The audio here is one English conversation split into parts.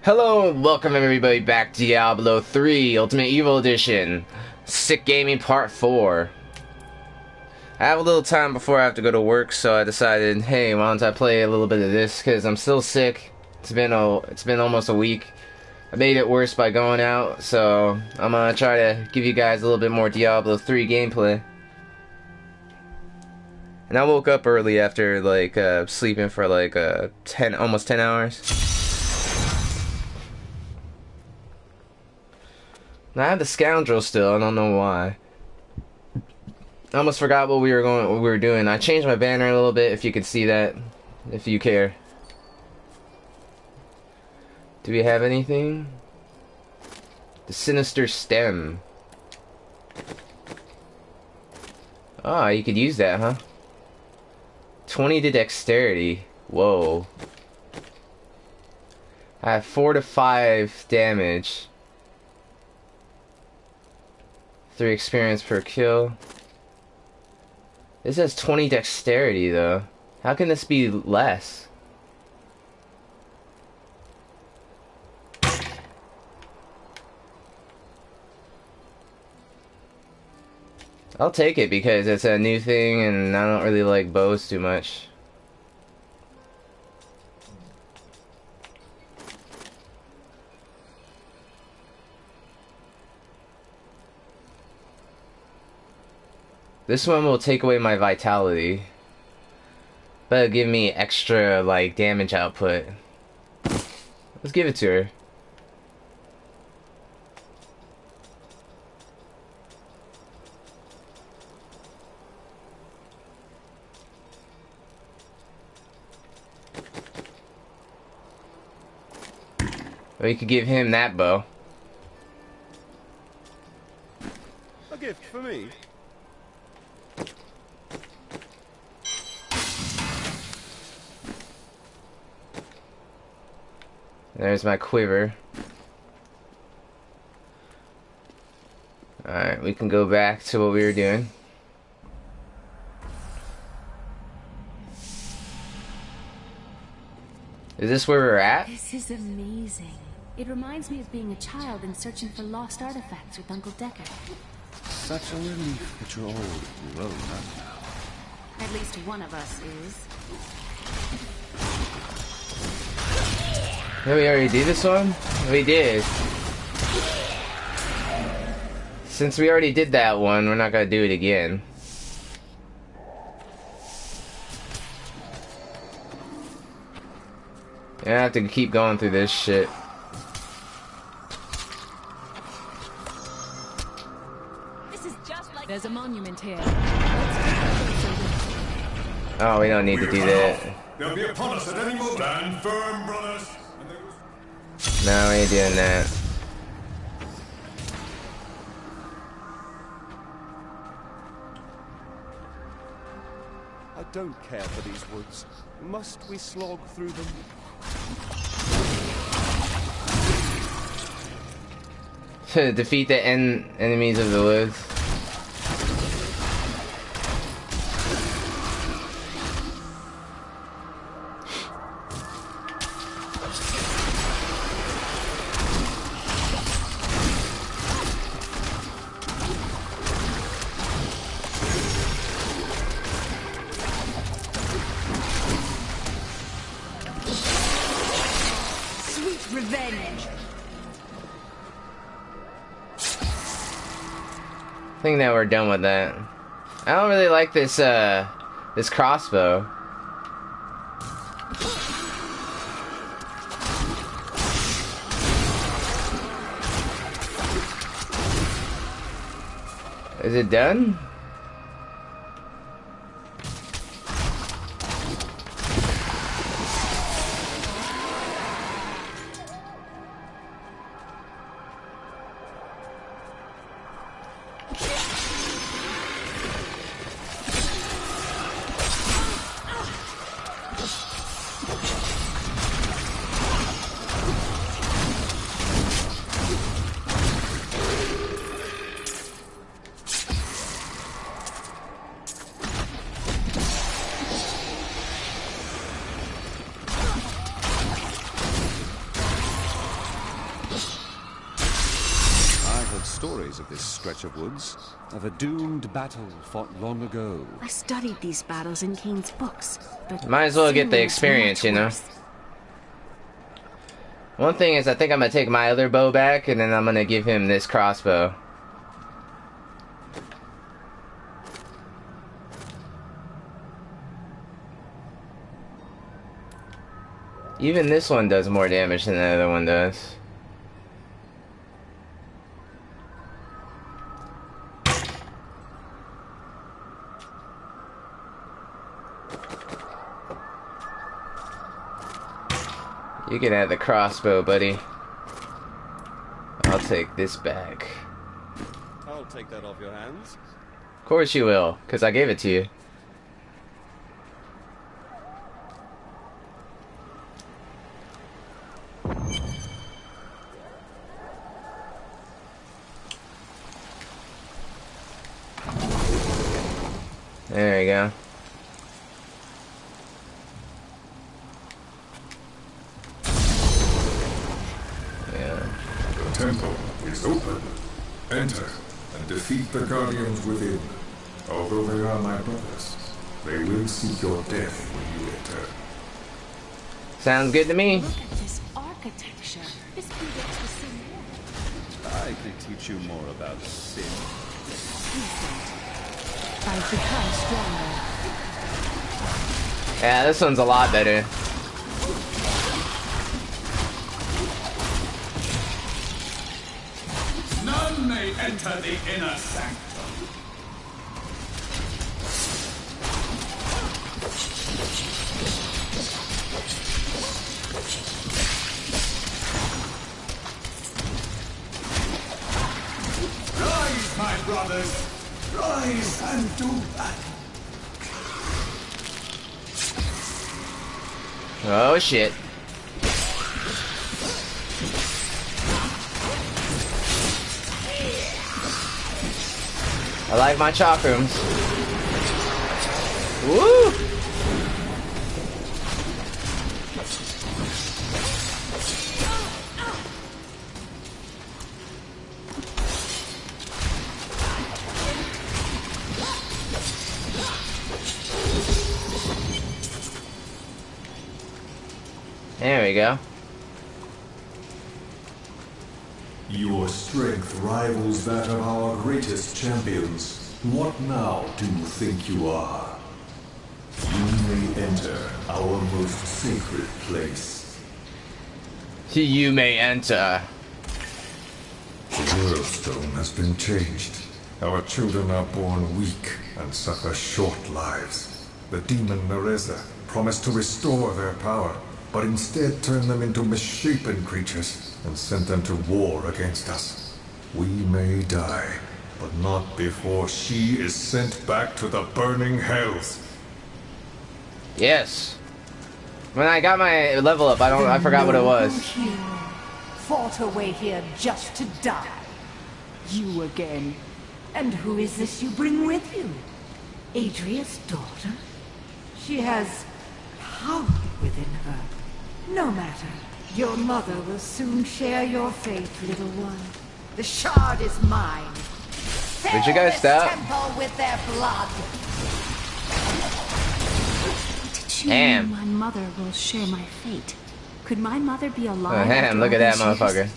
Hello and welcome everybody back to Diablo 3 Ultimate Evil Edition. Sick Gaming Part 4. I have a little time before I have to go to work, so I decided, hey, why don't I play a little bit of this, because I'm still sick. It's been almost a week. I made it worse by going out, so I'm gonna try to give you guys a little bit more Diablo 3 gameplay. And I woke up early after sleeping for almost 10 hours. And I have the scoundrel still. I don't know why. I almost forgot what we were doing. I changed my banner a little bit. If you could see that, if you care. Do we have anything? The sinister stem. Ah, you could use that, huh? 20 to dexterity. Whoa. I have 4 to 5 damage. 3 experience per kill. This has 20 dexterity though. How can this be less? I'll take it because it's a new thing and I don't really like bows too much. This one will take away my vitality, but it'll give me extra, damage output. Let's give it to her. Or you could give him that bow. A gift for me. There's my quiver. Alright, we can go back to what we were doing. Is this where we're at? This is amazing. It reminds me of being a child and searching for lost artifacts with Uncle Decker. Such a relief that you're all grown up now. At least one of us is. Did we already do this one? We did. Since we already did that one, we're not gonna do it again. I have to keep going through this shit. This is just like there's a monument here. Oh, we don't need to do that. They'll be upon us at any moment. Stand firm, brothers. No, we ain't doing that. I don't care for these woods. Must we slog through them? To defeat the enemies of the woods. revenge. I think that we're done with that. I don't really like this this crossbow. Is it done? stories of this stretch of woods, of a doomed battle fought long ago. I studied these battles in Kane's books, but Might as well get the soon it's experience, much you know. worse. One thing is, I think I'm gonna take my other bow back, and then I'm gonna give him this crossbow. Even this one does more damage than the other one does. You can have the crossbow, buddy. I'll take this back. I'll take that off your hands. Of course you will, because I gave it to you. There you go. The temple is open. Enter and defeat the guardians within. Although they are my brothers, they will seek your death when you enter. Sounds good to me. Look at this architecture. This predates the sin war. I could teach you more about sin. I've become stronger. Yeah, this one's a lot better. None may enter the inner sanctum. Rise, my brothers! Rise and do battle! Oh shit. I like my chakrams. Woo! There we go. Your strength rivals that of our greatest champions. What now do you think you are? You may enter our most sacred place. You may enter. The world stone has been changed. Our children are born weak and suffer short lives. The demon Nereza promised to restore their power, but instead turned them into misshapen creatures and sent them to war against us. We may die, but not before she is sent back to the burning hells. Yes. When I got my level up, I forgot what it was. Hero fought away here just to die. You again. And who is this you bring with you? Adria's daughter? She has power within her. No matter. Your mother will soon share your fate, little one. The shard is mine. Would you guys Fill this stop? temple with their blood. Did she Damn. mean my mother will share my fate? Could my mother be Oh, alive? damn, after look all at that these years? motherfucker.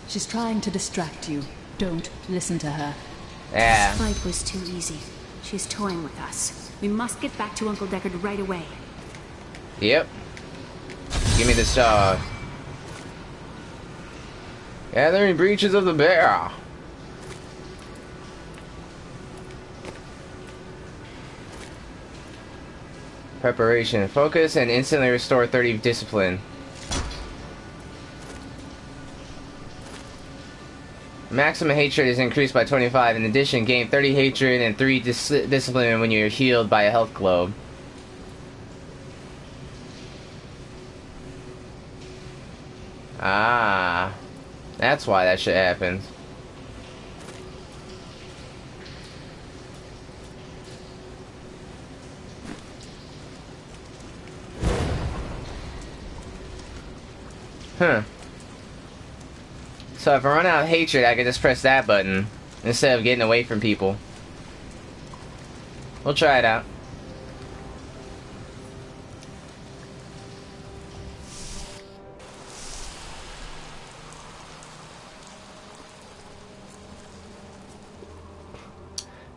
She's trying to distract you. Don't listen to her. Yeah. This fight was too easy. She's toying with us. We must get back to Uncle Deckard right away. Yep. Give me this dog. Gathering breaches of the bear. Preparation. Focus and instantly restore 30 discipline. Maximum hatred is increased by 25. In addition, gain 30 hatred and 3 discipline when you're healed by a health globe. Ah, that's why that shit happens. Huh. So if I run out of hatred, I can just press that button. instead of getting away from people. We'll try it out.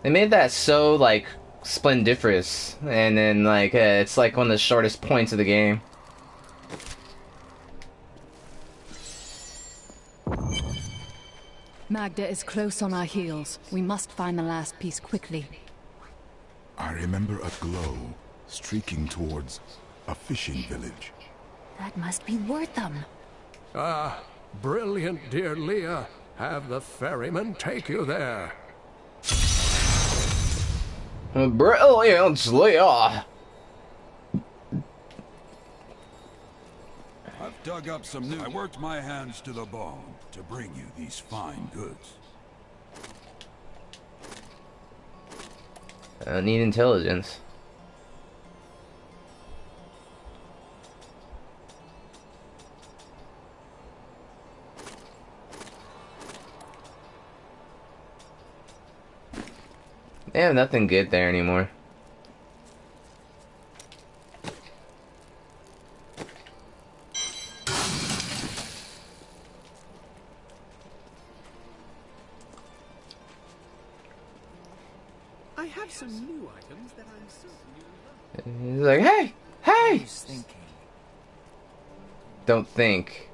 They made that so, like, splendiferous, and then, like, it's like one of the shortest points of the game. Magda is close on our heels. We must find the last piece quickly. I remember a glow streaking towards a fishing village. That must be Wortham. Ah, brilliant, dear Leah. Have the ferryman take you there. Brilliant, Leah. I've dug up some new... I worked my hands to the bone to bring you these fine goods. I need intelligence. They have nothing good there anymore. I have some new items that I'm certain you'll love. He's like, hey, hey! Who's thinking? Don't think.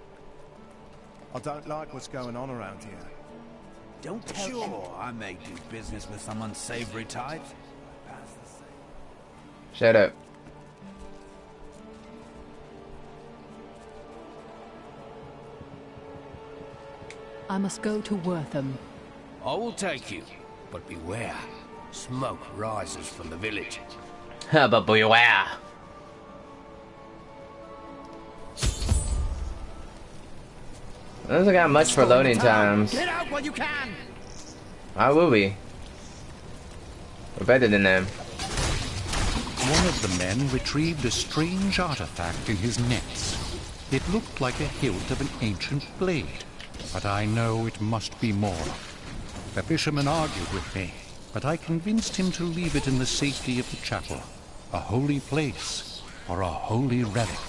I don't like what's going on around here. Don't tell Sure, I may do business with some unsavory types. Shut up. I must go to Wortham. I will take you, but beware. Smoke rises from the village. But beware. Doesn't got much for loading times. Get out while you can! Why would we? We're better than them. One of the men retrieved a strange artifact in his nets. It looked like a hilt of an ancient blade, but I know it must be more. The fisherman argued with me, but I convinced him to leave it in the safety of the chapel, a holy place or a holy relic.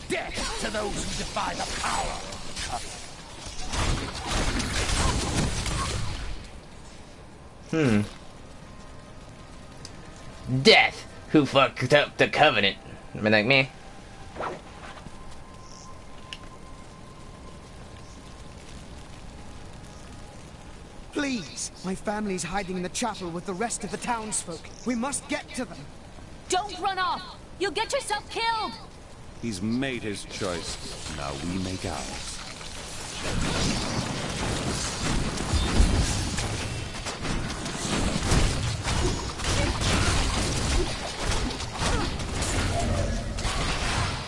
Death to those who defy the power! Death, who fucked up the covenant. I mean, like me. Please! My family's hiding in the chapel with the rest of the townsfolk. We must get to them. Don't run off! You'll get yourself killed! He's made his choice. Now we make ours.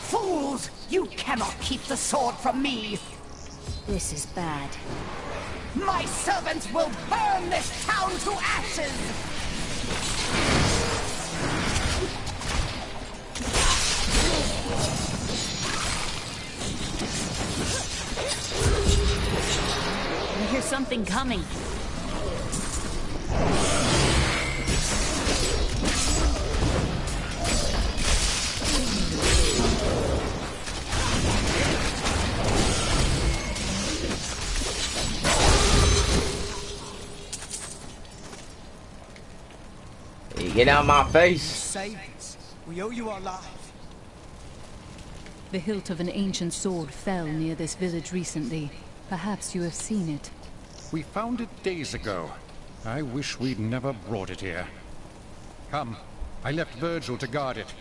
Fools! You cannot keep the sword from me! This is bad. My servants will burn this town to ashes! I hear something coming. Get out of my face. Save us. We owe you our lives. The hilt of an ancient sword fell near this village recently. Perhaps you have seen it. We found it days ago. I wish we'd never brought it here. Come, I left Virgil to guard it.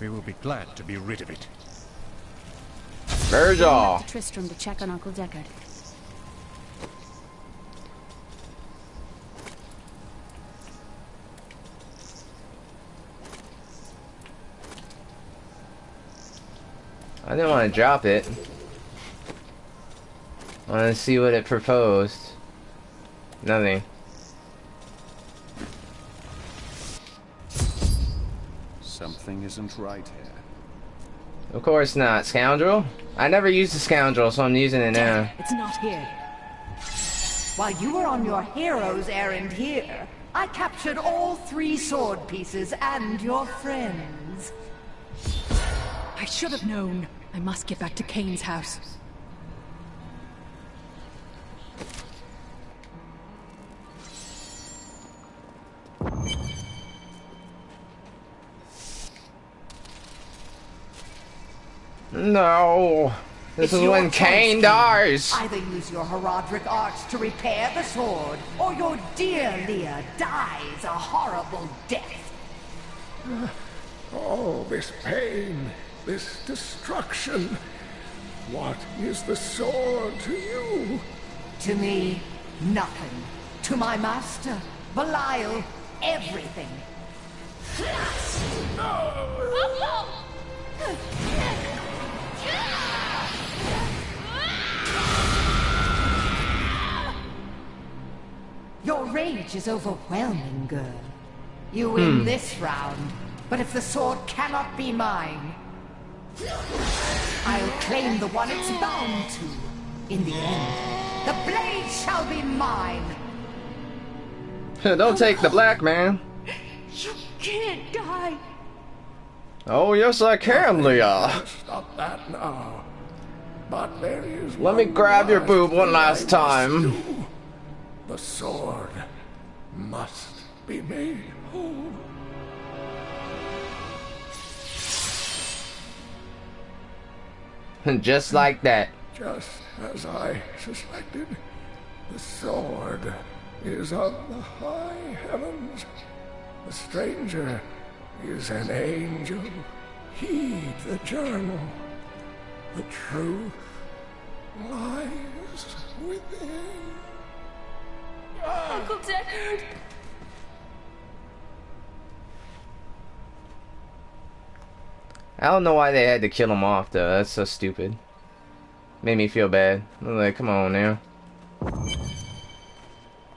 We will be glad to be rid of it. Virgil! To Tristram to check on Uncle Deckard. I didn't want to drop it. I want to see what it proposed. Nothing. Something isn't right here. Of course not, scoundrel. I never used a scoundrel, so I'm using it now. It's not here. While you were on your hero's errand here, I captured all 3 sword pieces and your friends. I should have known. I must get back to Kane's house. No. This is when Kane dies. Either use your Herodric arts to repair the sword, or your dear Leah dies a horrible death. Oh, this pain, this destruction. What is the sword to you? To me, nothing. To my master, Belial, everything. Your rage is overwhelming, girl. You win this round, but if the sword cannot be mine, I'll claim the one it's bound to. In the end, the blade shall be mine. Don't take the black man. You can't die. Oh, yes, I can, Leah. Stop that now. But there is Let me grab your boob one last thing I must time. do. The sword must be made whole. Just like that. Just as I suspected, the sword is of the high heavens. The stranger is an angel. Heed the journal. The truth lies within. Uncle Deckard! I don't know why they had to kill him off, though. That's so stupid. Made me feel bad. I'm like, come on now.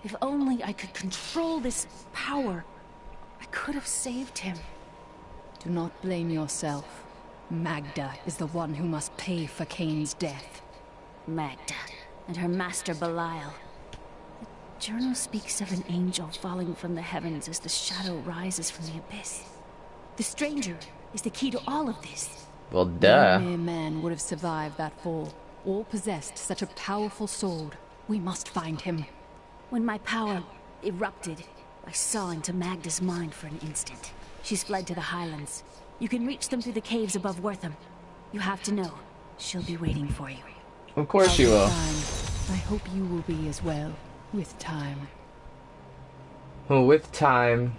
If only I could control this power, I could have saved him. Do not blame yourself. Magda is the one who must pay for Kane's death. Magda and her master Belial. The journal speaks of an angel falling from the heavens as the shadow rises from the abyss. The stranger is the key to all of this. Well, duh. No mere man would have survived that fall, or possessed such a powerful sword. We must find him. When my power erupted, I saw into Magda's mind for an instant. She's fled to the highlands. You can reach them through the caves above Wortham. You have to know, she'll be waiting for you. Of course she will. I hope you will be as well, with time. Well, with time.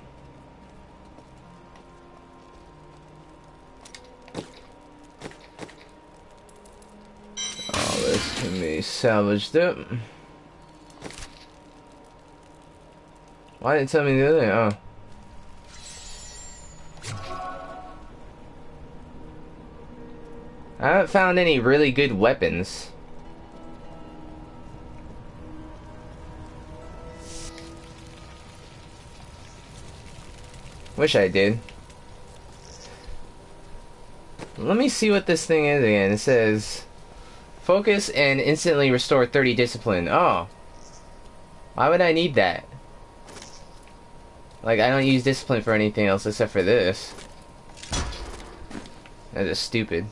Oh, this can be salvaged up. Why didn't it tell me the other thing? Oh. I haven't found any really good weapons. Wish I did. Let me see what this thing is again. It says focus and instantly restore 30 discipline. Oh. Why would I need that? Like, I don't use discipline for anything else except for this. That is stupid.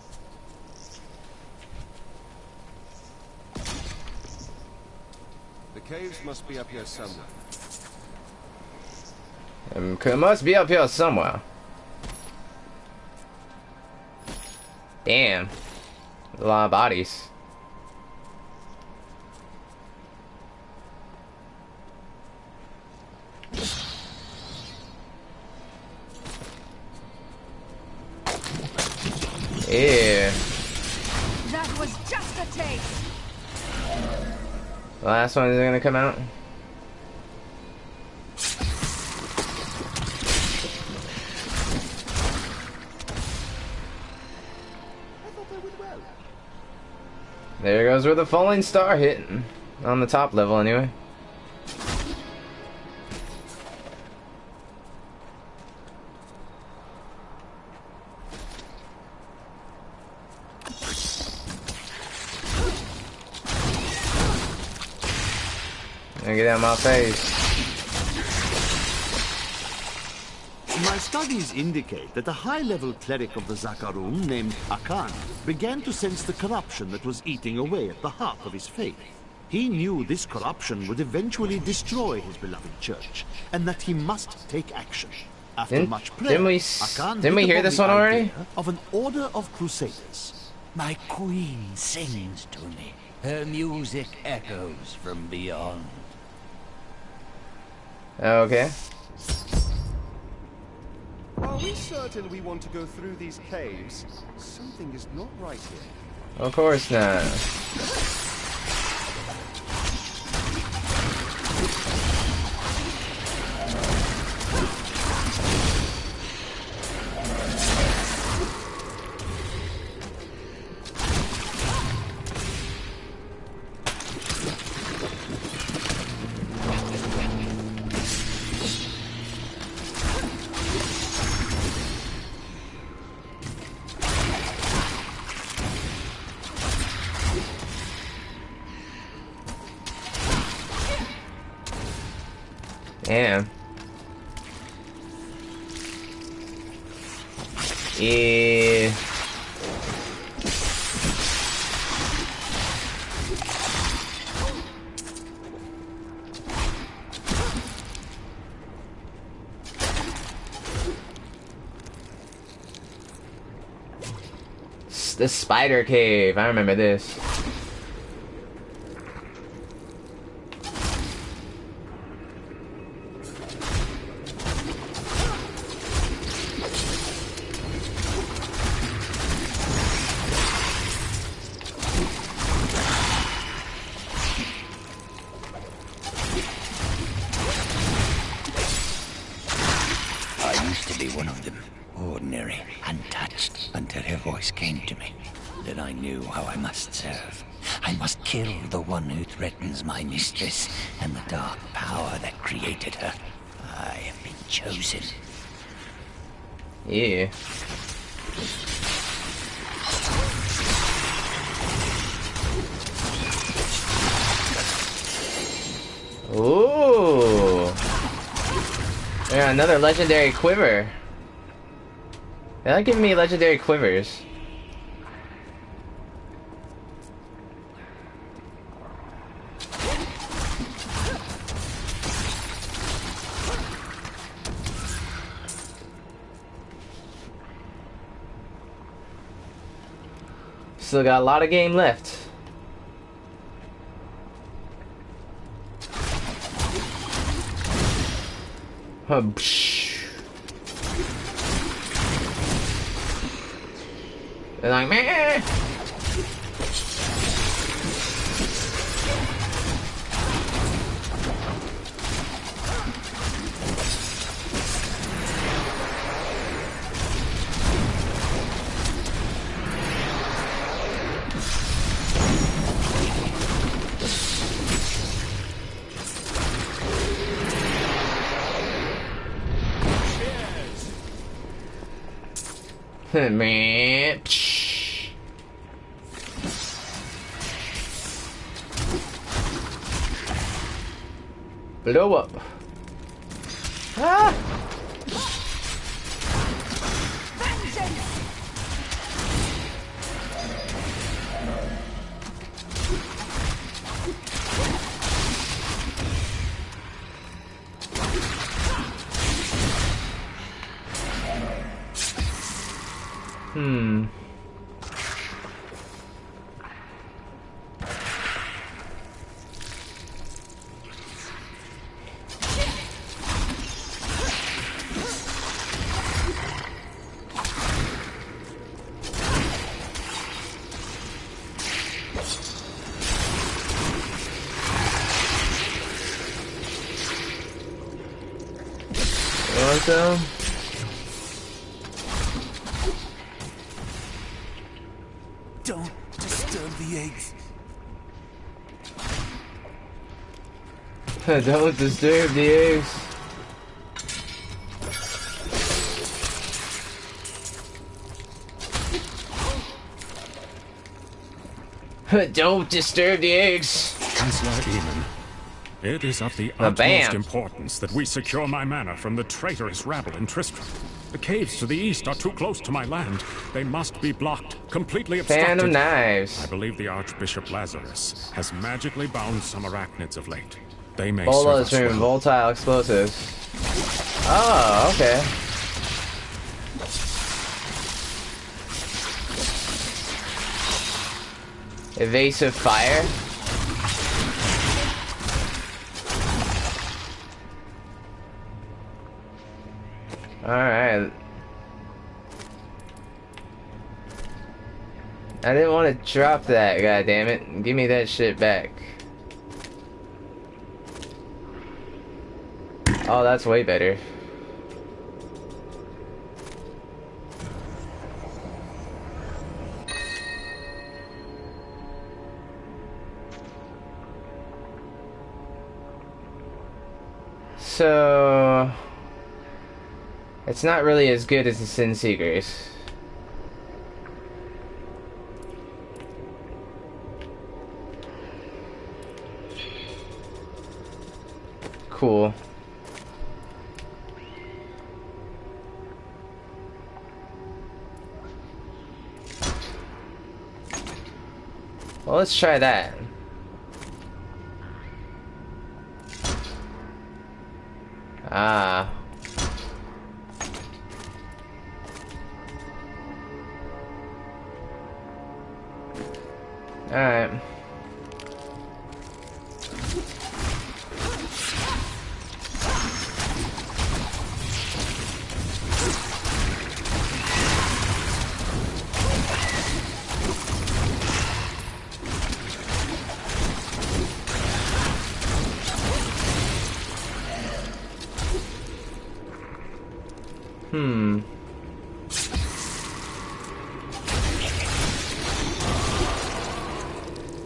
The caves must be up here somewhere. It must be up here somewhere. Damn. There's a lot of bodies. Yeah. That was just a taste. The last one is gonna come out. There goes where the falling star hit. On the top level, anyway. man, get out of my face. My studies indicate that a high-level cleric of the Zakarum named Akan began to sense the corruption that was eating away at the heart of his faith. He knew this corruption would eventually destroy his beloved church, and that he must take action. After much prayer, Akan didn't we hear this one already? Of an order of crusaders. My queen sings to me. Her music echoes from beyond. Okay. Are we certain we want to go through these caves? Something is not right here. Of course not. Damn. Yeah. The spider cave. I remember this. My mistress and the dark power that created her. I have been chosen. Yeah. Ooh. Yeah, another legendary quiver. They like giving me legendary quivers. Still got a lot of game left. They're like, meh. Man. Blow up. Ah! So don't disturb the eggs. Don't disturb the eggs. Don't disturb the eggs. Chancellor Eamon, It is of the utmost importance that we secure my manor from the traitorous rabble in Tristram. The caves to the east are too close to my land. They must be blocked, completely obstructed. Fan of knives. I believe the Archbishop Lazarus has magically bound some arachnids of late. They may Bolas serve us room, well. volatile explosives. Oh, okay. Evasive fire. Alright. I didn't want to drop that, goddammit. Give me that shit back. Oh, that's way better. So it's not really as good as the Sin Seekers. Cool. Well, let's try that. Ah. Alright.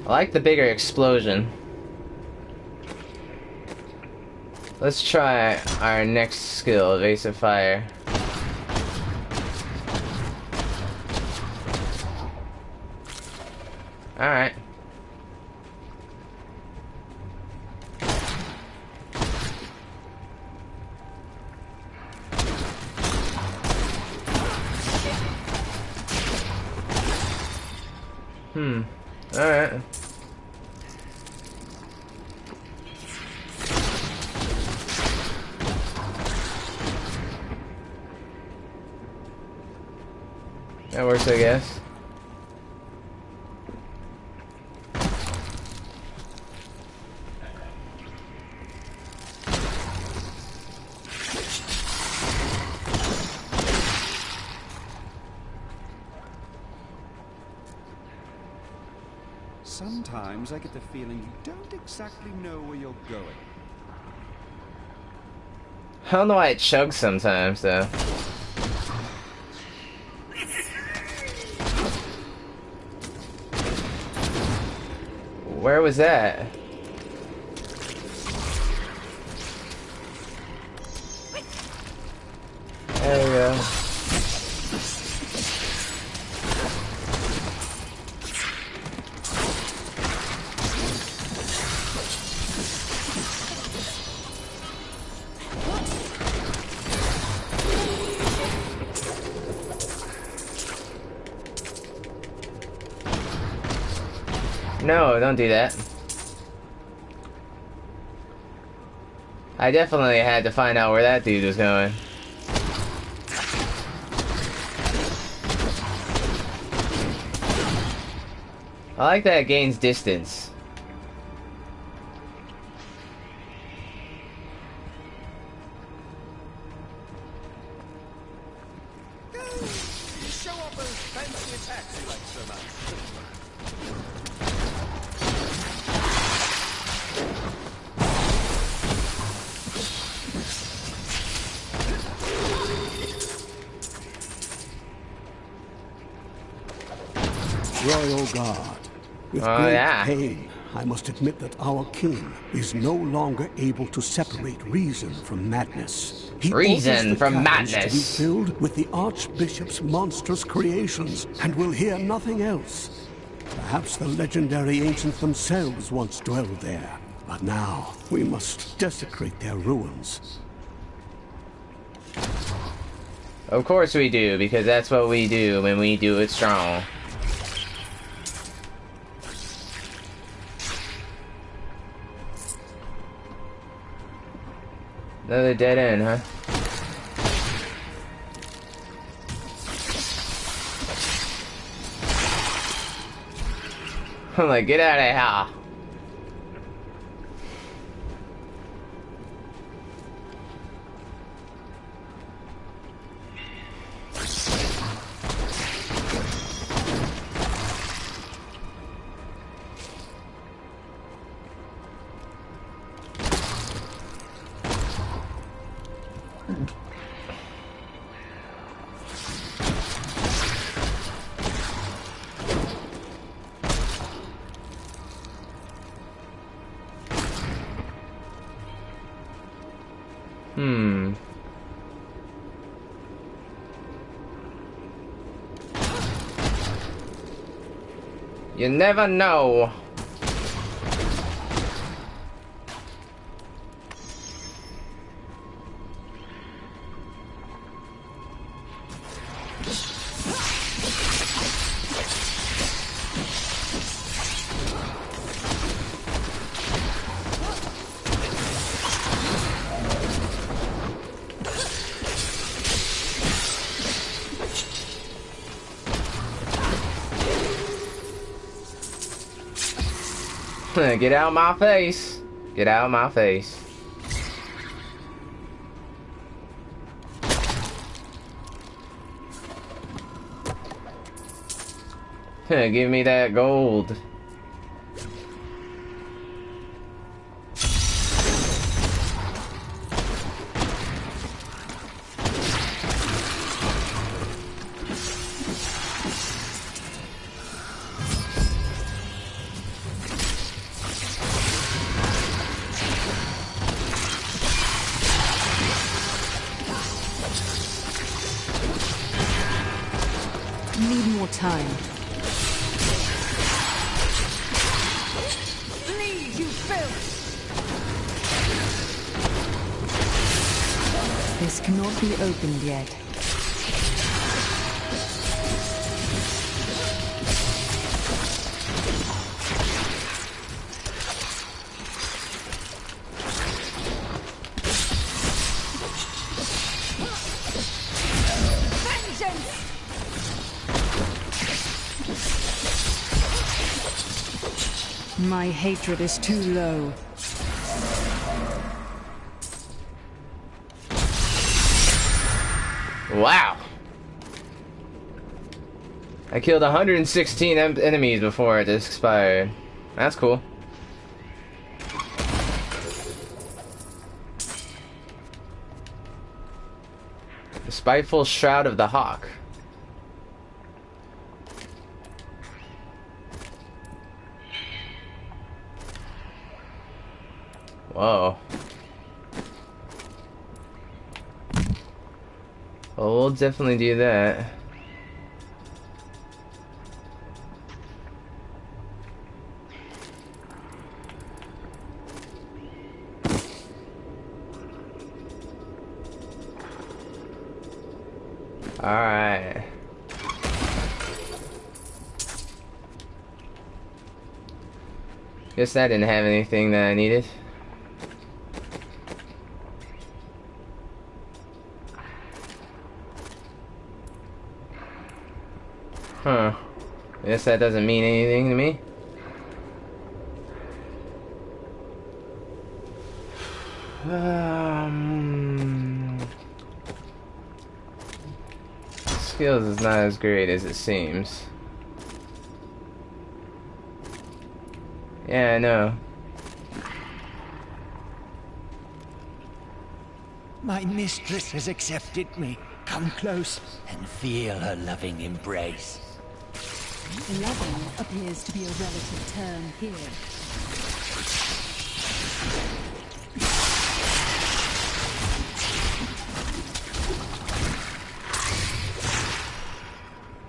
I like the bigger explosion. Let's try our next skill, evasive fire. Alright. Alright. That works, I guess. Sometimes I get the feeling you don't exactly know where you're going. I don't know why it chugs sometimes, though. Where was that? There we go. No, don't do that. I definitely had to find out where that dude was going. I like that it gains distance. Show off those fancy attacks you like so much. Royal Guard, with great pain, I must admit that our king is no longer able to separate reason from madness. He reason from madness to be filled with the Archbishop's monstrous creations, and will hear nothing else. Perhaps the legendary ancients themselves once dwelled there. But now, we must desecrate their ruins. Of course we do, because that's what we do when we do it strong. Another dead end, huh? I'm like, get out of here. You never know. Get out of my face. Get out of my face. Give me that gold. Need more time. Leave, you filth! This cannot be opened yet. My hatred is too low. Wow. I killed 116 enemies before it expired. That's cool. The Spiteful Shroud of the Hawk. Whoa. Well, we'll definitely do that. Alright. Guess that didn't have anything that I needed. Huh. Guess that doesn't mean anything to me. Skills is not as great as it seems. Yeah, I know. My mistress has accepted me. Come close and feel her loving embrace. Loving appears to be a relative term here.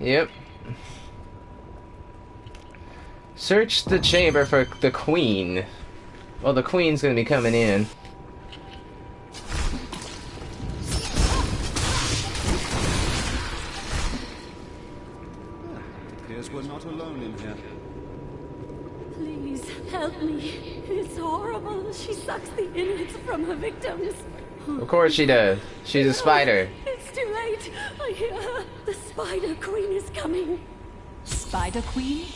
Yep. Search the chamber for the queen. Well, the queen's gonna be coming in. Appears we're not alone in here. Please, help me. It's horrible. She sucks the innards from her victims. Of course she does. She's a spider. It's too late. I hear her. The Spider Queen is coming. Spider Queen?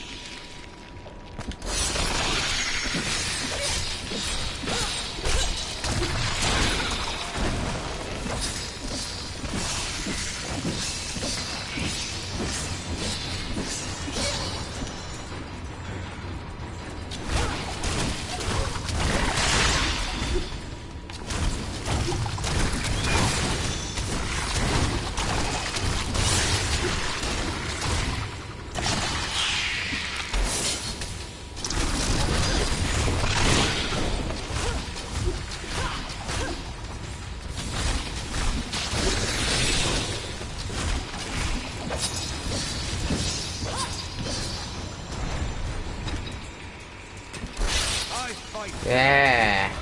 Yeah.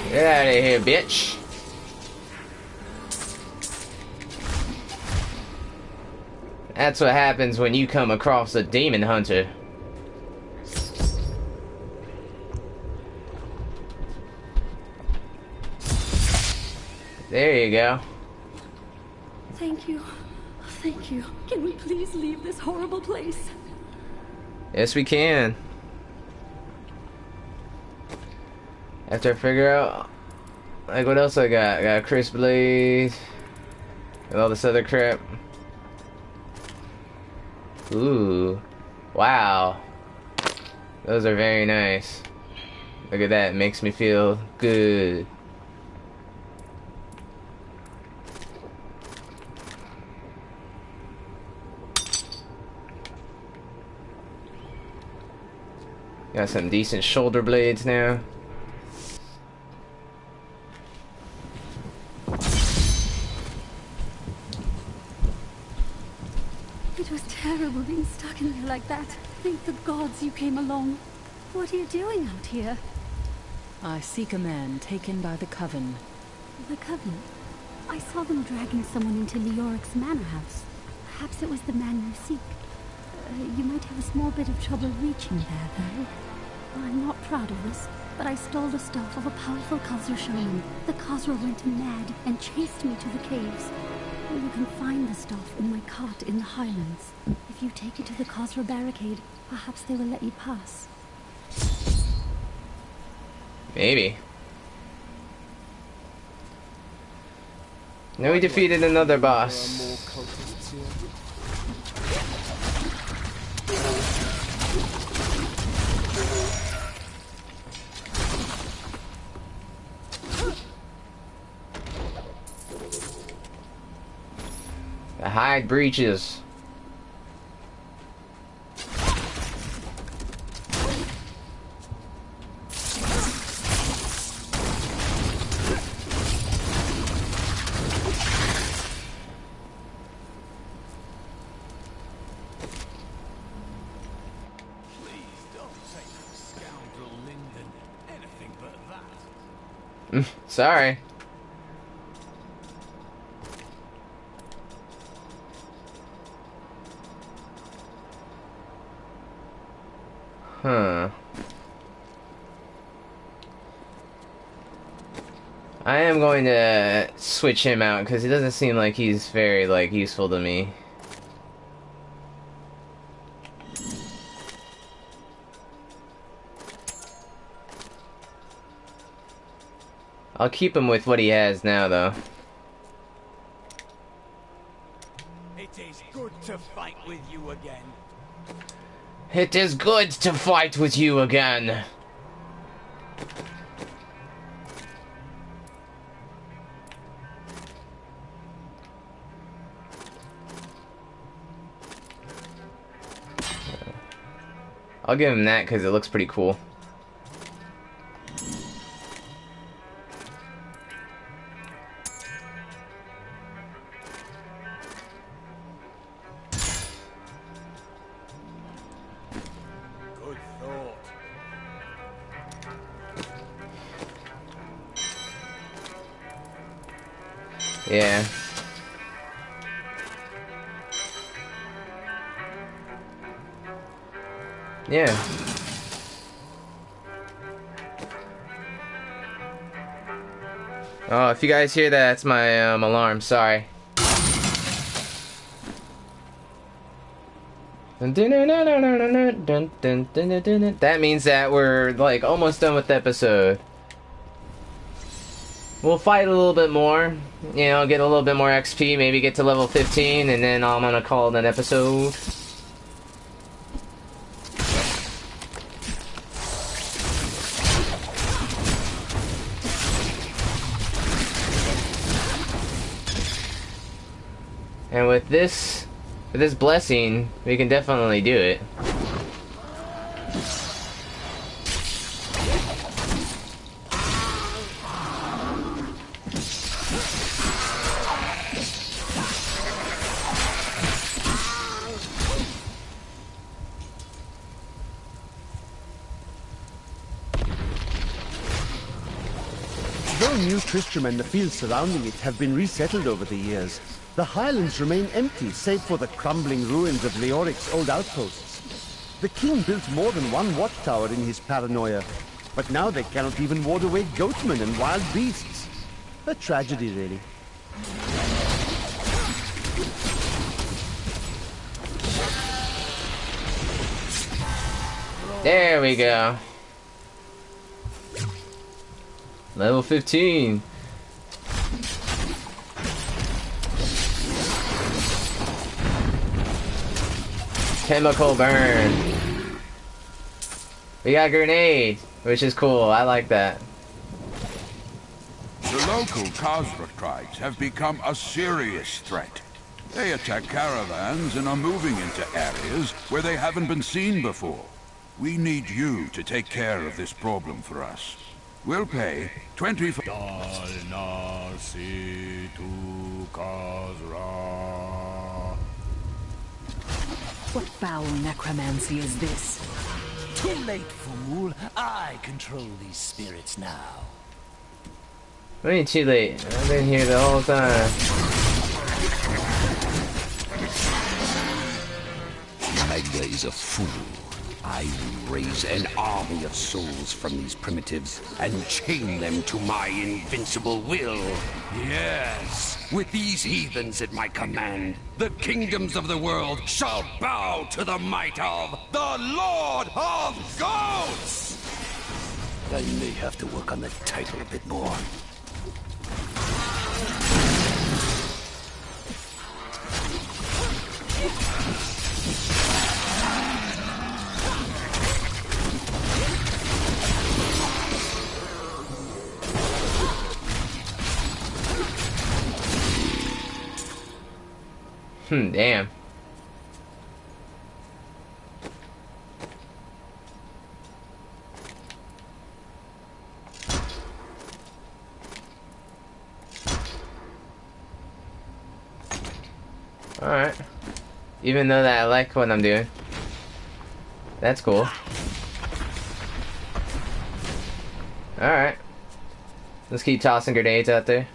Get out of here, bitch. That's what happens when you come across a demon hunter. There you go. Thank you. Thank you. Can we please leave this horrible place? Yes, we can. After I figure out, like, what else I got? I got a Chris Blade and all this other crap. Ooh, wow, those are very nice. Look at that, makes me feel good. Got some decent shoulder blades now. It was terrible being stuck in there like that. Thank the gods you came along. What are you doing out here? I seek a man taken by the Coven. The Coven? I saw them dragging someone into Leoric's manor house. Perhaps it was the man you seek. You might have a small bit of trouble reaching there, though. I'm not proud of this, but I stole the stuff of a powerful Khazra shaman. The Khazra went mad and chased me to the caves. You can find the stuff in my cart in the Highlands. If you take it to the Khazra barricade, perhaps they will let you pass. Maybe. Now we defeated another boss. The hide breaches. Sorry. Huh. I am going to switch him out because he doesn't seem like he's very, like, useful to me. I'll keep him with what he has now, though. It is good to fight with you again. It is good to fight with you again. I'll give him that because it looks pretty cool. Good thought. Yeah. Yeah. Oh, if you guys hear that, that's my alarm. Sorry. That means that we're like almost done with the episode. We'll fight a little bit more, you know, get a little bit more XP, maybe get to level 15, and then I'm gonna call it an episode. And with this blessing, we can definitely do it. Though New Tristram and the fields surrounding it have been resettled over the years, the highlands remain empty save for the crumbling ruins of Leoric's old outposts. The king built more than one watchtower in his paranoia, but now they cannot even ward away goatmen and wild beasts. A tragedy, really. There we go. Level 15. Chemical burn. We got grenade, which is cool. I like that. The local Khazra tribes have become a serious threat. They attack caravans and are moving into areas where they haven't been seen before. We need you to take care of this problem for us. We'll pay 25. What foul necromancy is this? Too late, fool. I control these spirits now. What do you mean too late? I've been here the whole time. Magda is a fool. I will raise an army of souls from these primitives and chain them to my invincible will. Yes, with these heathens at my command, the kingdoms of the world shall bow to the might of the Lord of Ghosts! I may have to work on the title a bit more. Damn. Alright. Even though that I like what I'm doing. That's cool. Alright. Let's keep tossing grenades out there.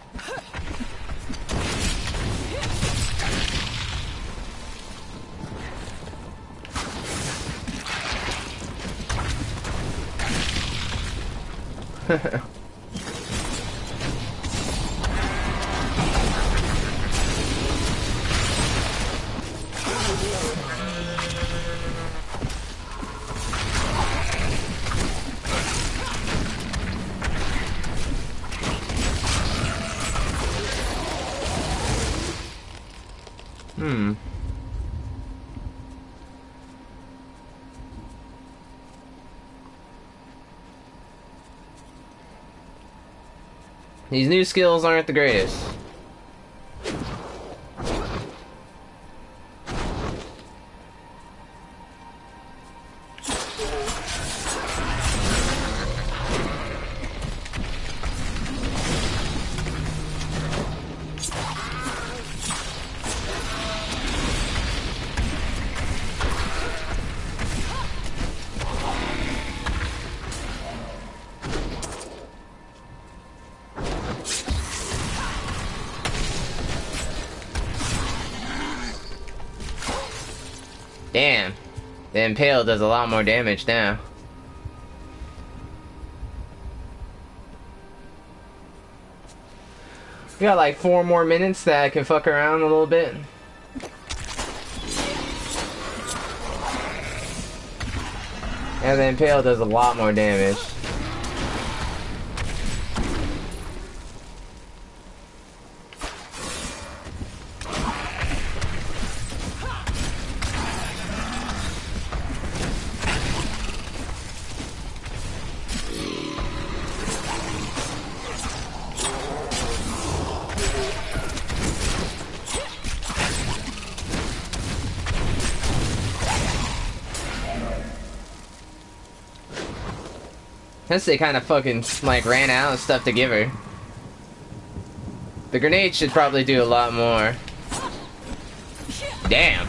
These new skills aren't the greatest. Damn. The Impale does a lot more damage now. We got like 4 more minutes that I can fuck around a little bit. And the Impale does a lot more damage. Since they kind of fucking like ran out of stuff to give her. The grenade should probably do a lot more. Damn.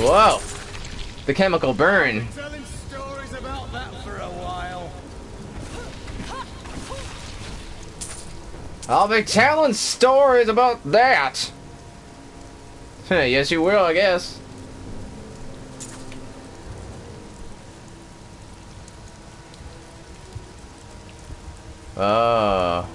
Whoa! The chemical burn. Telling stories about that for a while. I'll be telling stories about that. Yes, you will, I guess. Oh.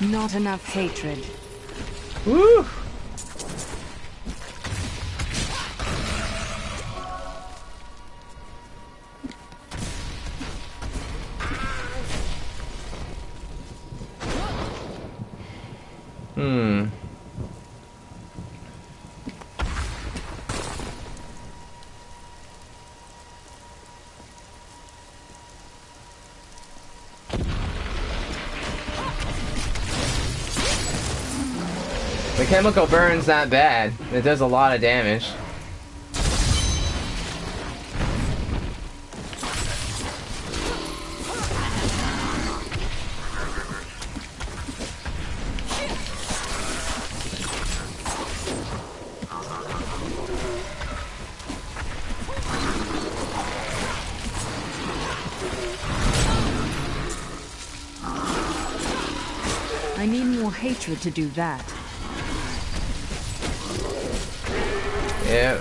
Not enough hatred. Woo! The chemical burn's not bad. It does a lot of damage. I need more hatred to do that. Yeah.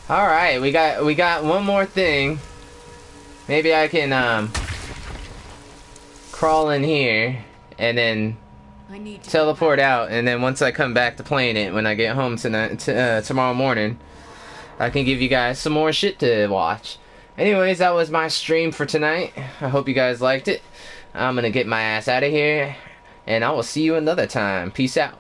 All right, we got one more thing. Maybe I can crawl in here and then teleport out, and then once I come back to playing it when I get home tonight, tomorrow morning, I can give you guys some more shit to watch. Anyways, that was my stream for tonight. I hope you guys liked it. I'm gonna get my ass out of here, and I will see you another time. Peace out.